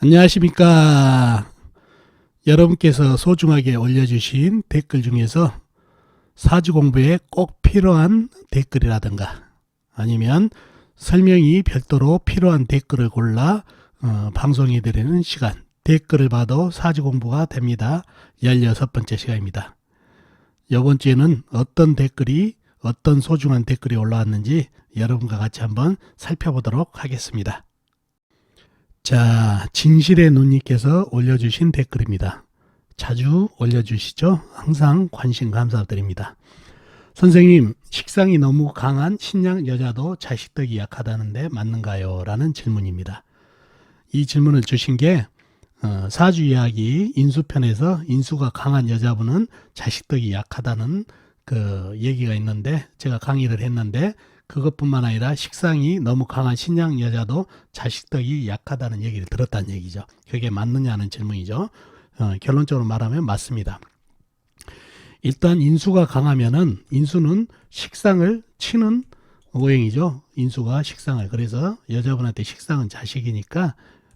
안녕하십니까. 여러분께서 소중하게 올려주신 댓글 중에서 사주 공부에 꼭 필요한 댓글이라든가 아니면 설명이 별도로 필요한 댓글을 골라 방송해 드리는 시간, 댓글을 봐도 사주 공부가 됩니다. 16번째 시간입니다. 이번 주에는 어떤 댓글이 어떤 소중한 댓글이 올라왔는지 여러분과 같이 한번 살펴보도록 하겠습니다. 자, 진실의 눈님께서 올려주신 댓글입니다. 자주 올려주시죠. 항상 관심 감사드립니다. 선생님, 식상이 너무 강한 신양 여자도 자식덕이 약하다는데 맞는가요? 라는 질문입니다. 이 질문을 주신 게 사주 이야기 인수편에서 인수가 강한 여자분은 자식덕이 약하다는 그 얘기가 있는데, 제가 강의를 했는데 그것뿐만 아니라 식상이 너무 강한 신양 여자도 자식덕이 약하다는 얘기를 들었다는 얘기죠. 그게 맞느냐는 질문이죠. 결론적으로 말하면 맞습니다. 일단 인수가 강하면은, 인수는 식상을 치는 오행이죠. 인수가 식상을. 그래서 여자분한테 식상은 자식이니까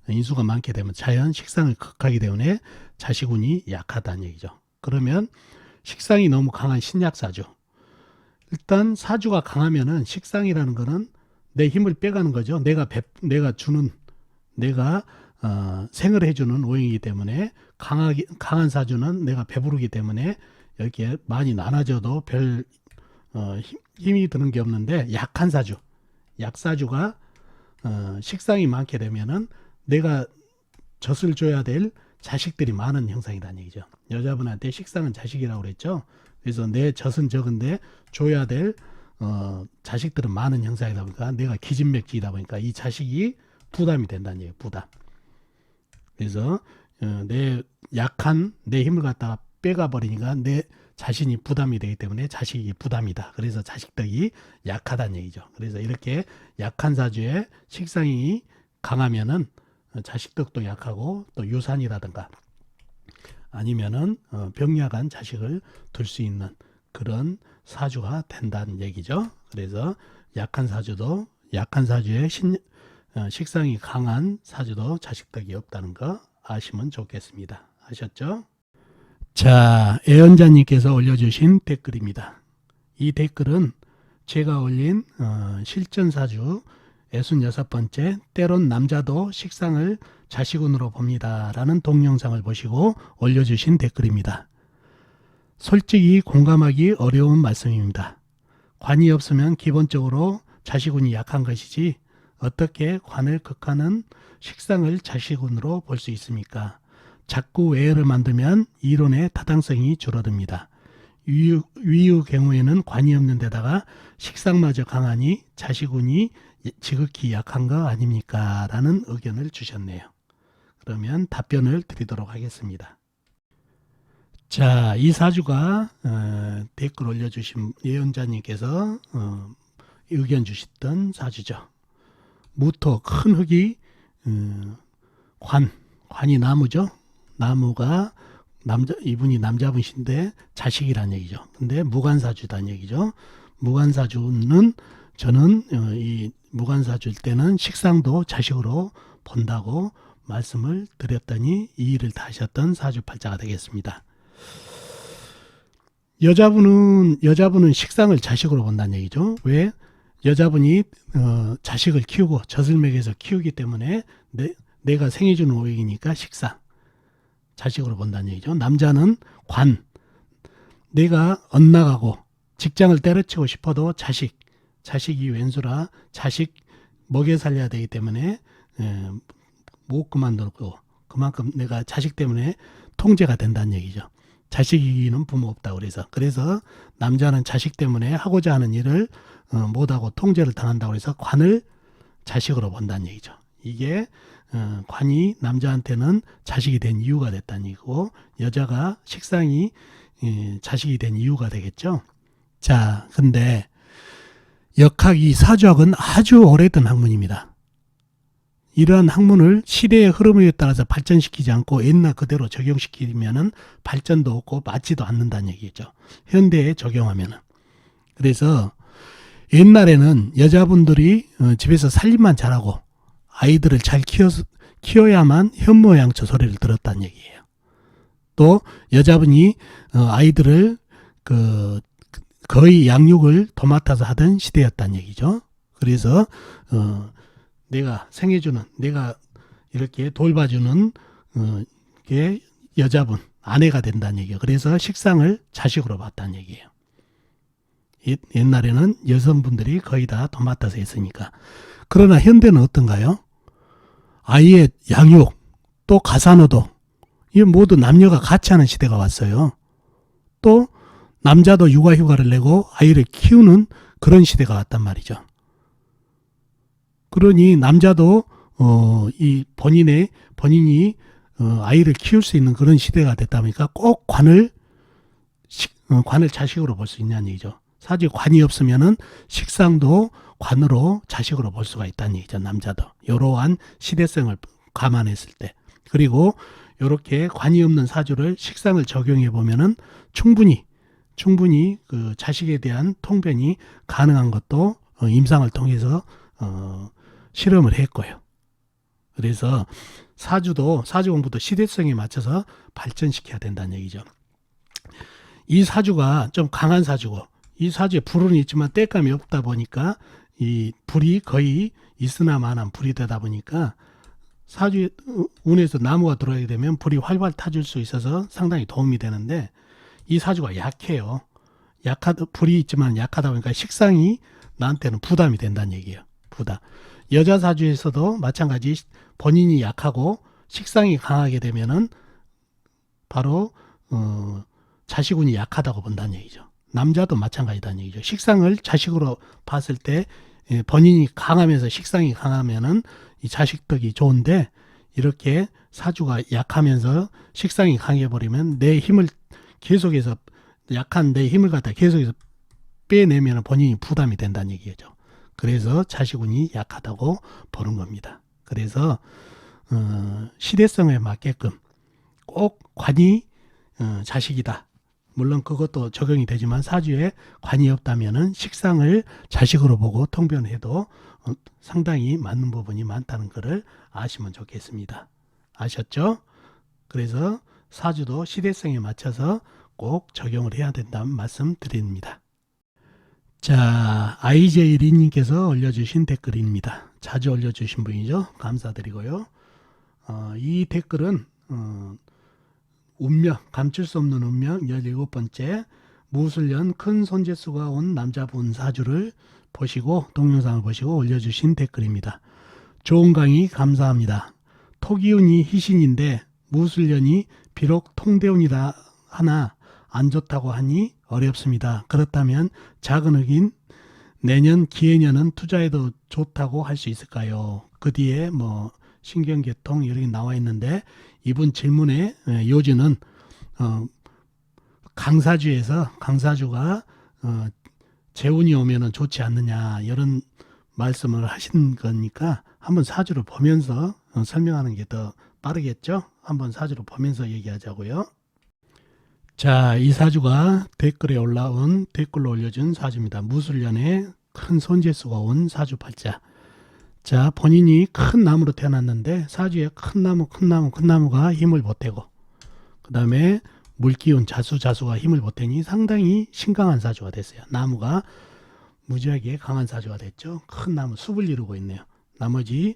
인수가 많게 되면 자연 식상을 극하기 때문에 자식운이 약하다는 얘기죠. 그러면 식상이 너무 강한 신약사주, 일단 사주가 강하면은 식상이라는 거는 내 힘을 빼가는 거죠. 내가 주는, 내가 생을 해주는 오행이기 때문에 강한 사주는 내가 배부르기 때문에 이렇게 많이 나눠져도 별 힘이 드는 게 없는데, 약한 사주, 약사주가 식상이 많게 되면은 내가 젖을 줘야 될 자식들이 많은 형상이라는 얘기죠. 여자분한테 식상은 자식이라고 그랬죠. 그래서 내 젖은 적은데 줘야 될 자식들은 많은 형상이다 보니까 내가 기진맥지이다 보니까 이 자식이 부담이 된다는 얘기예요. 부담. 그래서 내 약한 내 힘을 갖다가 빼가 버리니까 내 자신이 부담이 되기 때문에 자식이 부담이다. 그래서 자식덕이 약하다는 얘기죠. 그래서 이렇게 약한 사주에 식상이 강하면은 자식덕도 약하고 또 유산이라든가 아니면은 병약한 자식을 둘 수 있는 그런 사주가 된다는 얘기죠. 그래서 약한 사주에 식상이 강한 사주도 자식덕이 없다는 거 아시면 좋겠습니다. 아셨죠? 자, 애연자님께서 올려주신 댓글입니다. 이 댓글은 제가 올린 실전사주 66번째 때론 남자도 식상을 자식운으로 봅니다 라는 동영상을 보시고 올려주신 댓글입니다. 솔직히 공감하기 어려운 말씀입니다. 관이 없으면 기본적으로 자식운이 약한 것이지 어떻게 관을 극하는 식상을 자식운으로 볼 수 있습니까? 자꾸 외열을 만들면 이론의 타당성이 줄어듭니다. 위의 경우에는 관이 없는 데다가 식상마저 강하니 자식운이 지극히 약한 거 아닙니까? 라는 의견을 주셨네요. 그러면 답변을 드리도록 하겠습니다. 자, 이 사주가 댓글 올려주신 예언자님께서 의견 주셨던 사주죠. 무토, 큰 흙이 관이 나무죠. 나무가 이분이 남자분이신데 자식이란 얘기죠. 근데 무관사주란 얘기죠. 무관사주는 저는 이 무관사주일 때는 식상도 자식으로 본다고 말씀을 드렸더니 이 일을 다 하셨던 사주팔자가 되겠습니다. 여자분은 식상을 자식으로 본다는 얘기죠. 왜? 여자분이 자식을 키우고 젖을 먹여서 키우기 때문에 내가 생해주는 오행이니까 식상, 자식으로 본다는 얘기죠. 남자는 관, 내가 엇나가고 직장을 때려치고 싶어도 자식이 왼수라 자식 먹여 살려야 되기 때문에 못 그만두고 그만큼 내가 자식 때문에 통제가 된다는 얘기죠. 자식이기는 부모 없다 그래서 남자는 자식 때문에 하고자 하는 일을 못하고 통제를 당한다고 해서 관을 자식으로 본다는 얘기죠. 이게 관이 남자한테는 자식이 된 이유가 됐다는 얘기고, 여자가 식상이 자식이 된 이유가 되겠죠. 자, 근데 역학이 사주학은 아주 오래된 학문입니다. 이러한 학문을 시대의 흐름에 따라서 발전시키지 않고 옛날 그대로 적용시키면은 발전도 없고 맞지도 않는다는 얘기죠. 현대에 적용하면은. 그래서 옛날에는 여자분들이 집에서 살림만 잘하고 아이들을 잘 키워야만 현모양처 소리를 들었다는 얘기예요. 또 여자분이 아이들을 거의 양육을 도맡아서 하던 시대였다는 얘기죠. 그래서 내가 생해주는, 내가 이렇게 돌봐주는 게 여자분, 아내가 된다는 얘기예요. 그래서 식상을 자식으로 봤다는 얘기예요. 옛날에는 여성분들이 거의 다 도맡아서 했으니까. 그러나 현대는 어떤가요? 아이의 양육, 또 가사노도, 이 모두 남녀가 같이 하는 시대가 왔어요. 또 남자도 육아휴가를 내고 아이를 키우는 그런 시대가 왔단 말이죠. 그러니 남자도 이 본인이 아이를 키울 수 있는 그런 시대가 됐다 보니까 꼭 관을 자식으로 볼 수 있냐는 얘기죠. 사실 관이 없으면은 식상도 관으로 자식으로 볼 수가 있다는 얘기죠. 남자도 이러한 시대성을 감안했을 때. 그리고 이렇게 관이 없는 사주를 식상을 적용해 보면은 충분히 그 자식에 대한 통변이 가능한 것도 임상을 통해서 실험을 했고요. 그래서 사주 공부도 시대성에 맞춰서 발전시켜야 된다는 얘기죠. 이 사주가 좀 강한 사주고, 이 사주에 불은 있지만 때감이 없다 보니까 이 불이 거의 있으나 마나한 불이 되다 보니까 사주 운에서 나무가 들어오게 되면 불이 활발 타줄 수 있어서 상당히 도움이 되는데, 이 사주가 약해요. 불이 있지만 약하다 보니까 식상이 나한테는 부담이 된다는 얘기예요. 부담. 여자 사주에서도 마찬가지 본인이 약하고 식상이 강하게 되면은 바로 자식운이 약하다고 본다는 얘기죠. 남자도 마찬가지다는 얘기죠. 식상을 자식으로 봤을 때 본인이 강하면서 식상이 강하면은 이 자식덕이 좋은데, 이렇게 사주가 약하면서 식상이 강해 버리면 내 힘을 계속해서 약한 내 힘을 갖다 계속해서 빼내면 본인이 부담이 된다는 얘기죠. 그래서 자식운이 약하다고 보는 겁니다. 그래서 시대성에 맞게끔 꼭 관이 자식이다. 물론 그것도 적용이 되지만 사주에 관이 없다면은 식상을 자식으로 보고 통변해도 상당히 맞는 부분이 많다는 것을 아시면 좋겠습니다. 아셨죠? 그래서 사주도 시대성에 맞춰서 꼭 적용을 해야 된다는 말씀 드립니다. 자, IJ리님께서 올려주신 댓글입니다. 자주 올려주신 분이죠. 감사드리고요. 이 댓글은 운명, 감출 수 없는 운명 17번째 무술년 큰 손재수가 온 남자분 사주를 보시고 동영상을 보시고 올려주신 댓글입니다. 좋은 강의 감사합니다. 토기운이 희신인데 무술년이 비록 통대운이다 하나 안 좋다고 하니 어렵습니다. 그렇다면 작은 흑인 내년 기해년은 투자해도 좋다고 할 수 있을까요? 그 뒤에 뭐 신경계통 이렇게 나와 있는데, 이분 질문의 요지는 강사주가 재운이 오면은 좋지 않느냐 이런 말씀을 하신 거니까 한번 사주를 보면서 설명하는 게 더 빠르겠죠? 한번 사주를 보면서 얘기하자고요. 자, 이 사주가 댓글로 올려준 사주입니다. 무술년에 큰 손재수가 온 사주 팔자. 자, 본인이 큰 나무로 태어났는데 사주에 큰 나무가 힘을 보태고, 그 다음에 물기운 자수가 힘을 보태니 상당히 신강한 사주가 됐어요. 나무가 무지하게 강한 사주가 됐죠. 큰 나무 숲을 이루고 있네요. 나머지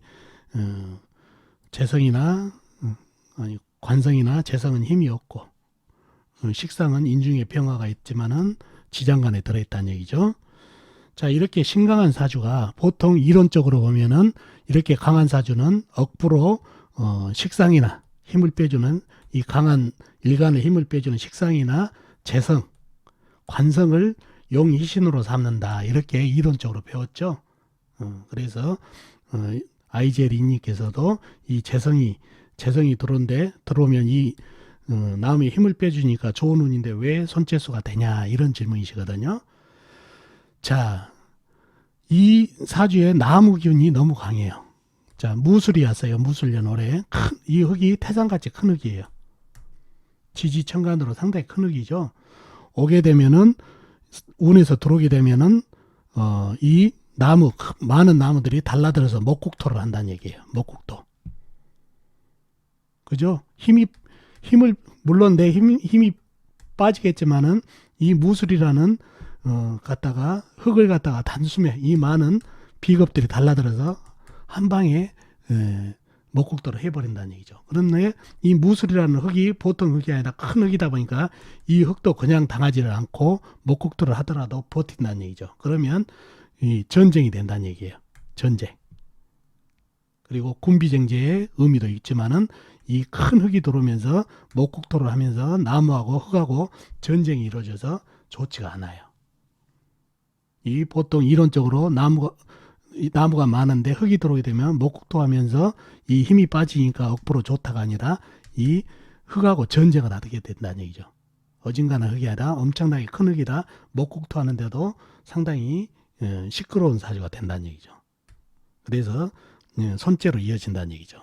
관성이나 재성은 힘이 없고, 식상은 인중에 병화가 있지만은 지장간에 들어있다는 얘기죠. 자, 이렇게 신강한 사주가 보통 이론적으로 보면은 이렇게 강한 사주는 억부로 식상이나 힘을 빼주는 이 강한 일간의 힘을 빼주는 식상이나 재성, 관성을 용희신으로 삼는다. 이렇게 이론적으로 배웠죠. 그래서 아이제리님께서도 이 재성이 들어오면 이 나무에 힘을 빼주니까 좋은 운인데 왜 손재수가 되냐 이런 질문이시거든요. 자, 이 사주에 나무 기운이 너무 강해요. 자, 무술이 왔어요. 무술년 올해 이 흙이 태산같이 큰 흙이에요. 지지천간으로 상당히 큰 흙이죠. 오게 되면은 운에서 들어오게 되면은 이 많은 나무들이 달라들어서 목국토를 한다는 얘기예요. 목국토. 그죠? 힘을 물론 내 힘이 빠지겠지만은 이 무술이라는 갖다가 흙을 갖다가 단숨에 이 많은 비겁들이 달라들어서 한 방에 목국토를 해버린다는 얘기죠. 그런데 이 무술이라는 흙이 보통 흙이 아니라 큰 흙이다 보니까 이 흙도 그냥 당하지를 않고 목국토를 하더라도 버틴다는 얘기죠. 그러면 이 전쟁이 된다는 얘기예요. 전쟁. 그리고 군비쟁제의 의미도 있지만은 이 큰 흙이 들어오면서 목국토를 하면서 나무하고 흙하고 전쟁이 이루어져서 좋지가 않아요. 이 보통 이론적으로 나무가 많은데 흙이 들어오게 되면 목국토 하면서 이 힘이 빠지니까 억부로 좋다가 아니라 이 흙하고 전쟁을 하게 된다는 얘기죠. 어진간한 흙이 아니라 엄청나게 큰 흙이라 목국토 하는데도 상당히 시끄러운 사주가 된다는 얘기죠. 그래서 손재로 이어진다는 얘기죠.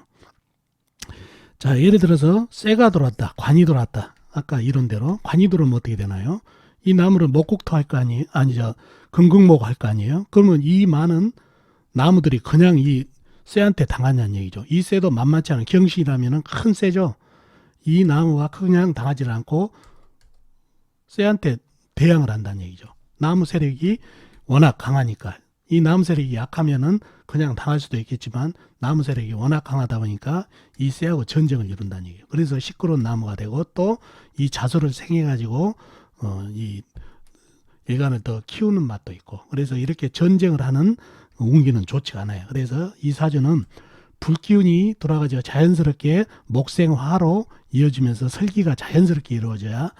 자, 예를 들어서 쇠가 들어왔다, 관이 들어왔다. 아까 이론대로 관이 들어오면 어떻게 되나요? 이 나무를 목국토 할 거 아니죠. 금극목 할 거 아니에요? 그러면 이 많은 나무들이 그냥 이 쇠한테 당하냐는 얘기죠. 이 쇠도 만만치 않은 경신이라면 큰 쇠죠. 이 나무가 그냥 당하지 않고 쇠한테 대항을 한다는 얘기죠. 나무 세력이 워낙 강하니까. 이 나무 세력이 약하면은 그냥 당할 수도 있겠지만 나무 세력이 워낙 강하다 보니까 이 쇠하고 전쟁을 이룬다는 얘기예요. 그래서 시끄러운 나무가 되고 또 이 자소를 생해가지고 이 일간을 더 키우는 맛도 있고 그래서 이렇게 전쟁을 하는 운기는 좋지가 않아요. 그래서 이 사주는 불기운이 돌아가지고 자연스럽게 목생화로 이어지면서 설기가 자연스럽게 이루어져야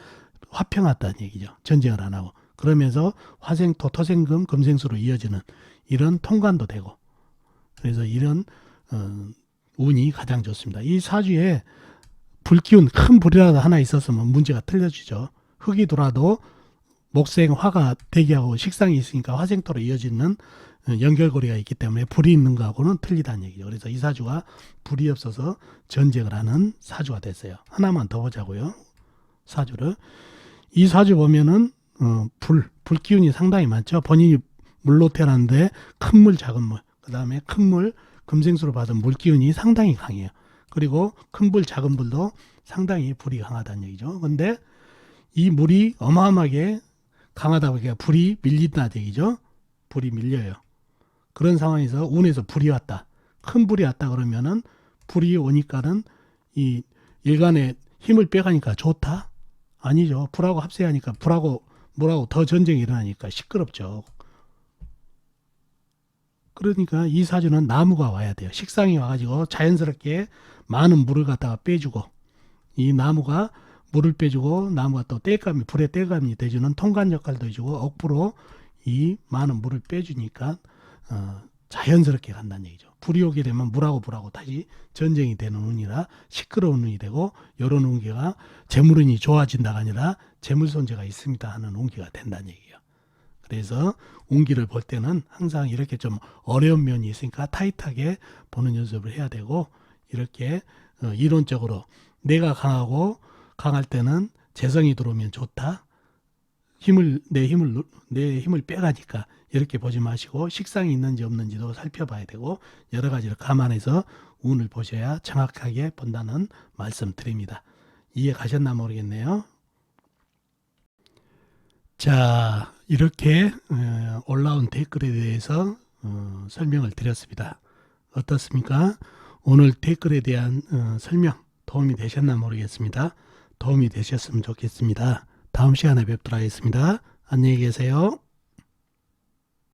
화평하다는 얘기죠. 전쟁을 안 하고. 그러면서 화생토, 토생금, 금생수로 이어지는 이런 통관도 되고 그래서 이런 운이 가장 좋습니다. 이 사주에 불기운 큰 불이라도 하나 있었으면 문제가 틀려지죠. 흙이 돌아도 목생화가 대기하고 식상이 있으니까 화생토로 이어지는 연결고리가 있기 때문에 불이 있는 거하고는 틀리다는 얘기죠. 그래서 이 사주가 불이 없어서 전쟁을 하는 사주가 됐어요. 하나만 더 보자고요. 사주를. 이 사주 보면은 불기운이 상당히 많죠. 본인이 물로 태어났는데 큰 물, 작은 물, 그 다음에 큰 물, 금생수로 받은 물기운이 상당히 강해요. 그리고 큰 불, 작은 불도 상당히 불이 강하다는 얘기죠. 근데 이 물이 어마어마하게 강하다 보니까 불이 밀린다는 얘기죠. 불이 밀려요. 그런 상황에서 운에서 불이 왔다. 큰 불이 왔다 그러면은 불이 오니까는 이 일간의 힘을 빼가니까 좋다? 아니죠. 불하고 합세하니까 불하고 물하고 더 전쟁이 일어나니까 시끄럽죠. 그러니까 이 사주는 나무가 와야 돼요. 식상이 와가지고 자연스럽게 많은 물을 갖다가 빼주고 이 나무가 물을 빼주고 나무가 또 땔감이 불의 땔감이 돼주는 통관 역할도 해주고 억부로 이 많은 물을 빼주니까 자연스럽게 간다는 얘기죠. 불이 오게 되면 물하고 불하고 다시 전쟁이 되는 운이라 시끄러운 운이 되고 이런 운기가 재물운이 좋아진다가 아니라 재물손재가 있습니다 하는 운기가 된다는 얘기예요. 그래서 운기를 볼 때는 항상 이렇게 좀 어려운 면이 있으니까 타이트하게 보는 연습을 해야 되고 이렇게 이론적으로 내가 강할 때는 재성이 들어오면 좋다. 내 힘을 빼가니까 이렇게 보지 마시고 식상이 있는지 없는지도 살펴봐야 되고 여러 가지를 감안해서 운을 보셔야 정확하게 본다는 말씀 드립니다. 이해 가셨나 모르겠네요. 자, 이렇게 올라온 댓글에 대해서 설명을 드렸습니다. 어떻습니까? 오늘 댓글에 대한 설명 도움이 되셨나 모르겠습니다. 도움이 되셨으면 좋겠습니다. 다음 시간에 뵙도록 하겠습니다. 안녕히 계세요.